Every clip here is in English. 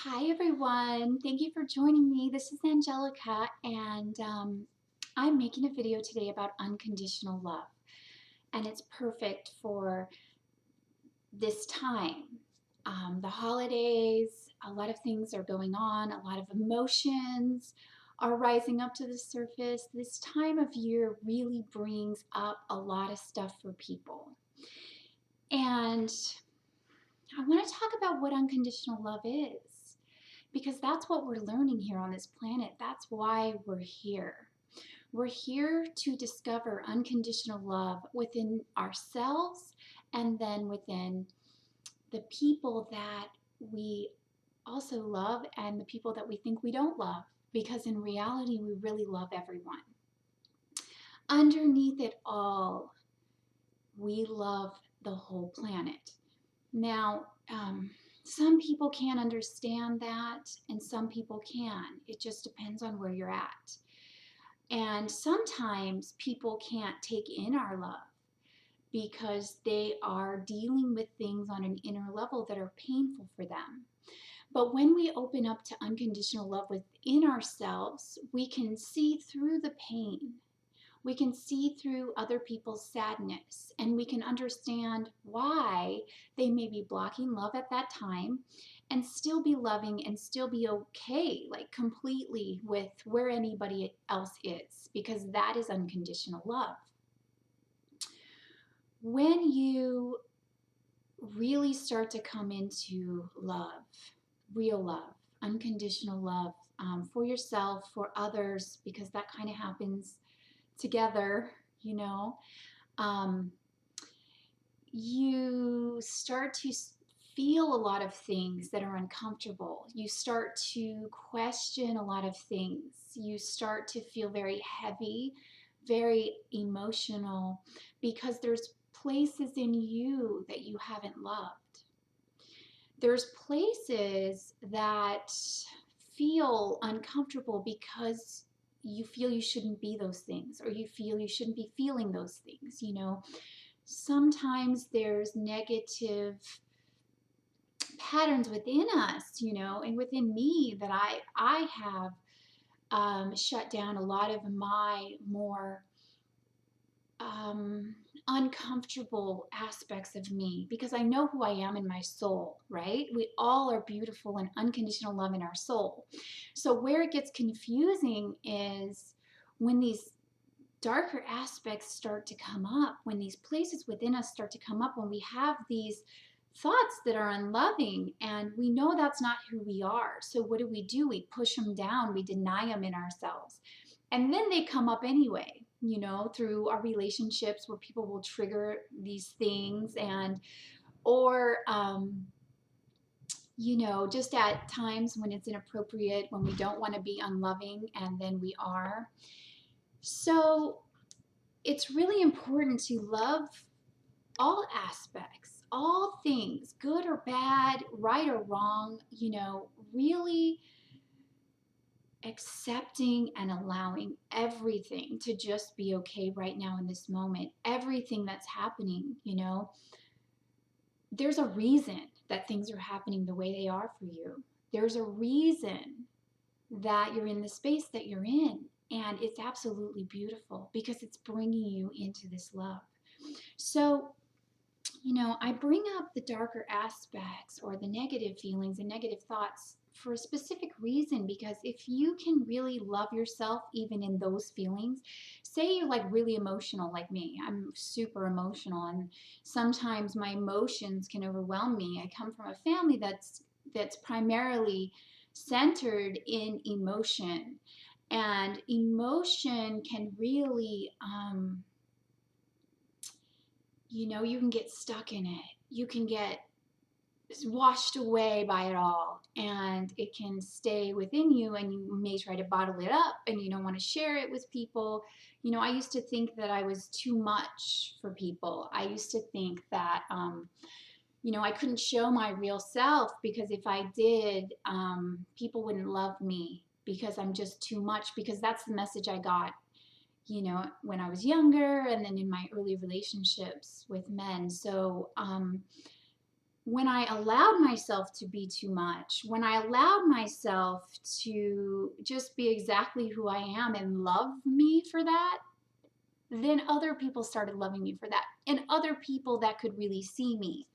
Hi everyone, thank you for joining me. This is Angelica and I'm making a video today about unconditional love, and it's perfect for this time. The holidays, a lot of things are going on, a lot of emotions are rising up to the surface. This time of year really brings up a lot of stuff for people. And I want to talk about what unconditional love is, because that's what we're learning here on this planet. That's why we're here. We're here to discover unconditional love within ourselves and then within the people that we also love and the people that we think we don't love, because in reality, we really love everyone. Underneath it all, we love the whole planet. Now, some people can't understand that and some people can. It just depends on where you're at. And sometimes people can't take in our love because they are dealing with things on an inner level that are painful for them. But when we open up to unconditional love within ourselves, we can see through the pain. We can see through other people's sadness, and we can understand why they may be blocking love at that time and still be loving and still be okay, like completely with where anybody else is, because that is unconditional love. When you really start to come into love, real love, unconditional love, for yourself, for others, because that kind of happens together, um, you start to feel a lot of things that are uncomfortable. You start to question a lot of things. You start to feel very heavy, very emotional, because there's places in you that you haven't loved. There's places that feel uncomfortable because you feel you shouldn't be those things, or you feel you shouldn't be feeling those things. Sometimes there's negative patterns within us, and within me, that I have shut down a lot of my more uncomfortable aspects of me, because I know who I am in my soul, right? We all are beautiful and unconditional love in our soul. So where it gets confusing is when these darker aspects start to come up, when these places within us start to come up, when we have these thoughts that are unloving and we know that's not who we are. So what do? We push them down, we deny them in ourselves. And then they come up anyway, through our relationships, where people will trigger these things, or just at times when it's inappropriate, when we don't want to be unloving, and then we are. So it's really important to love all aspects, all things, good or bad, right or wrong, really accepting and allowing everything to just be okay right now in this moment. Everything that's happening, there's a reason that things are happening the way they are for you. There's a reason that you're in the space that you're in, and it's absolutely beautiful because it's bringing you into this love. So I bring up the darker aspects or the negative feelings and negative thoughts for a specific reason, because if you can really love yourself even in those feelings, say you're like really emotional like me. I'm super emotional, and sometimes my emotions can overwhelm me. I come from a family that's primarily centered in emotion, and emotion can really you can get stuck in it. You can get washed away by it all, and it can stay within you, and you may try to bottle it up and you don't want to share it with people. I used to think that I was too much for people. I used to think that I couldn't show my real self, because if I did, people wouldn't love me because I'm just too much, because that's the message I got when I was younger, and then in my early relationships with men. So when I allowed myself to be too much, when I allowed myself to just be exactly who I am and love me for that, then other people started loving me for that, and other people that could really see me.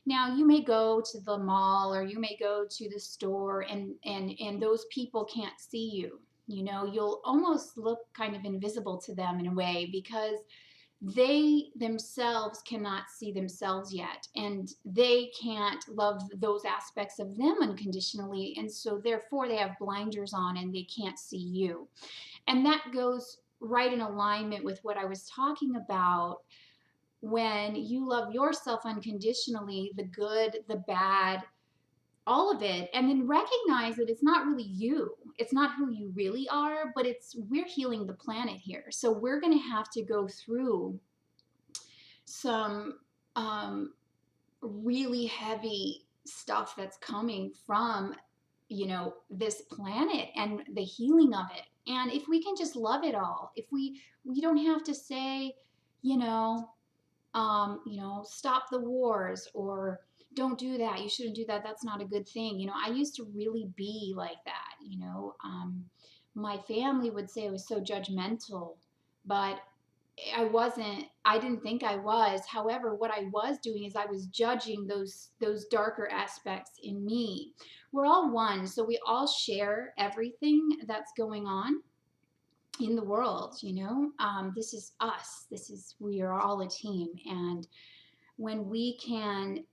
Now, you may go to the mall or you may go to the store, and those people can't see you. You know, you'll almost look kind of invisible to them in a way, because they themselves cannot see themselves yet, and they can't love those aspects of them unconditionally, and so therefore they have blinders on and they can't see you. And that goes right in alignment with what I was talking about. When you love yourself unconditionally, the good, the bad, all of it, and then recognize that it's not really you. It's not who you really are, but we're healing the planet here. So we're going to have to go through some really heavy stuff that's coming from, this planet and the healing of it. And if we can just love it all, if we don't have to say, you know, stop the wars, or don't do that, you shouldn't do that, that's not a good thing. I used to really be like that. My family would say I was so judgmental, but I didn't think I was. However, what I was doing is I was judging those darker aspects in me. We're all one, so we all share everything that's going on in the world. This is us. We are all a team. And when we can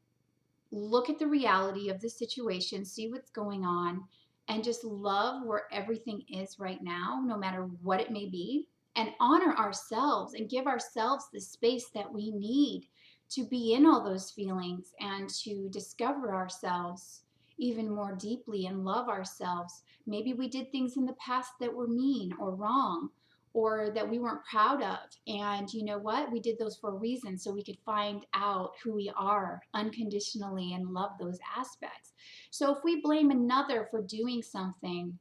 look at the reality of the situation, see what's going on, and just love where everything is right now, no matter what it may be, and honor ourselves and give ourselves the space that we need to be in all those feelings and to discover ourselves even more deeply and love ourselves. Maybe we did things in the past that were mean or wrong, or that we weren't proud of. And you know what? We did those for a reason, so we could find out who we are unconditionally and love those aspects. So if we blame another for doing something,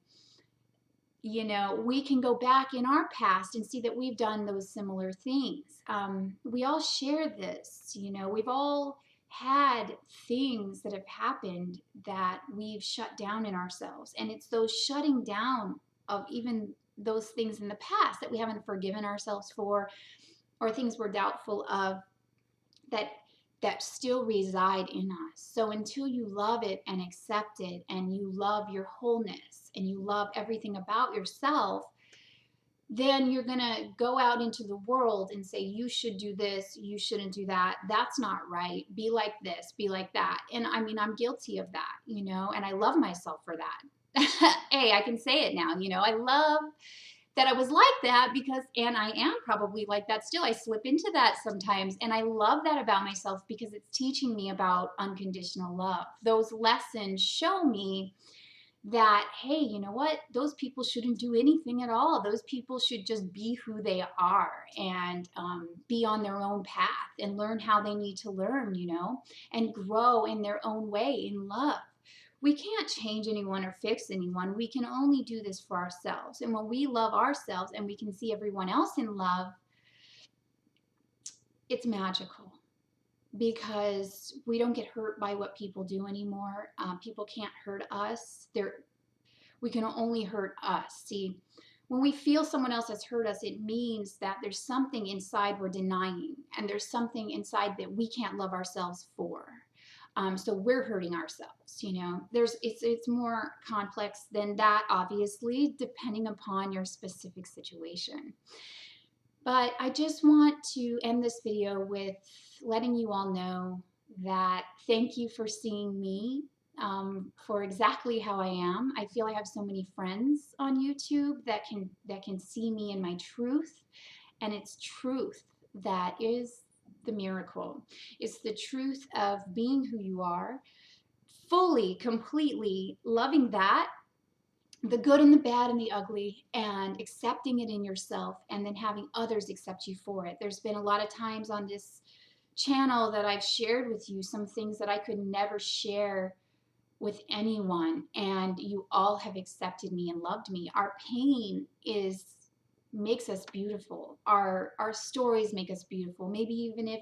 we can go back in our past and see that we've done those similar things. We all share this. We've all had things that have happened that we've shut down in ourselves. And it's those shutting down of even those things in the past that we haven't forgiven ourselves for, or things we're doubtful of, that still reside in us. So until you love it and accept it, and you love your wholeness, and you love everything about yourself, then you're going to go out into the world and say, you should do this, you shouldn't do that, that's not right, be like this, be like that. And I mean, I'm guilty of that, and I love myself for that. Hey, I can say it now, I love that I was like that, and I am probably like that still. I slip into that sometimes, and I love that about myself because it's teaching me about unconditional love. Those lessons show me that, hey, you know what? Those people shouldn't do anything at all. Those people should just be who they are, and be on their own path and learn how they need to learn, and grow in their own way in love. We can't change anyone or fix anyone. We can only do this for ourselves. And when we love ourselves and we can see everyone else in love, it's magical, because we don't get hurt by what people do anymore. People can't hurt us. We can only hurt us. See, when we feel someone else has hurt us, it means that there's something inside we're denying, and there's something inside that we can't love ourselves for. So we're hurting ourselves. It's more complex than that, obviously, depending upon your specific situation. But I just want to end this video with letting you all know that thank you for seeing me for exactly how I am. I feel I have so many friends on YouTube that can see me in my truth, and it's truth that is the miracle. It's the truth of being who you are, fully, completely loving that, the good and the bad and the ugly, and accepting it in yourself, and then having others accept you for it. There's been a lot of times on this channel that I've shared with you some things that I could never share with anyone, and you all have accepted me and loved me. Our pain makes us beautiful. Our stories make us beautiful. Maybe even if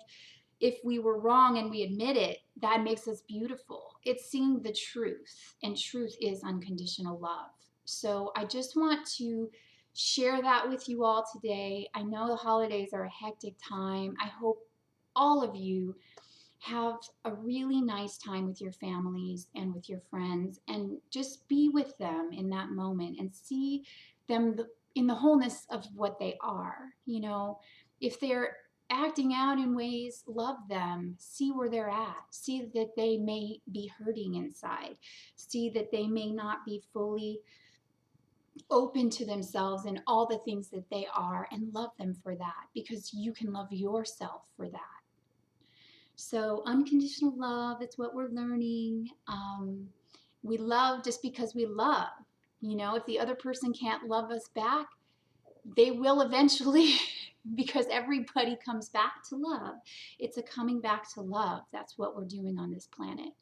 if we were wrong and we admit it, that makes us beautiful. It's seeing the truth, and truth is unconditional love. So I just want to share that with you all today. I know the holidays are a hectic time. I hope all of you have a really nice time with your families and with your friends, and just be with them in that moment and see them in the wholeness of what they are. You know, if they're acting out in ways, love them, see where they're at, see that they may be hurting inside, see that they may not be fully open to themselves and all the things that they are, and love them for that, because you can love yourself for that. So unconditional love, it's what we're learning. We love just because we love. You know, if the other person can't love us back, they will eventually, because everybody comes back to love. It's a coming back to love. That's what we're doing on this planet.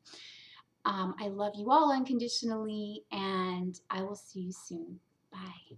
I love you all unconditionally, and I will see you soon. Bye.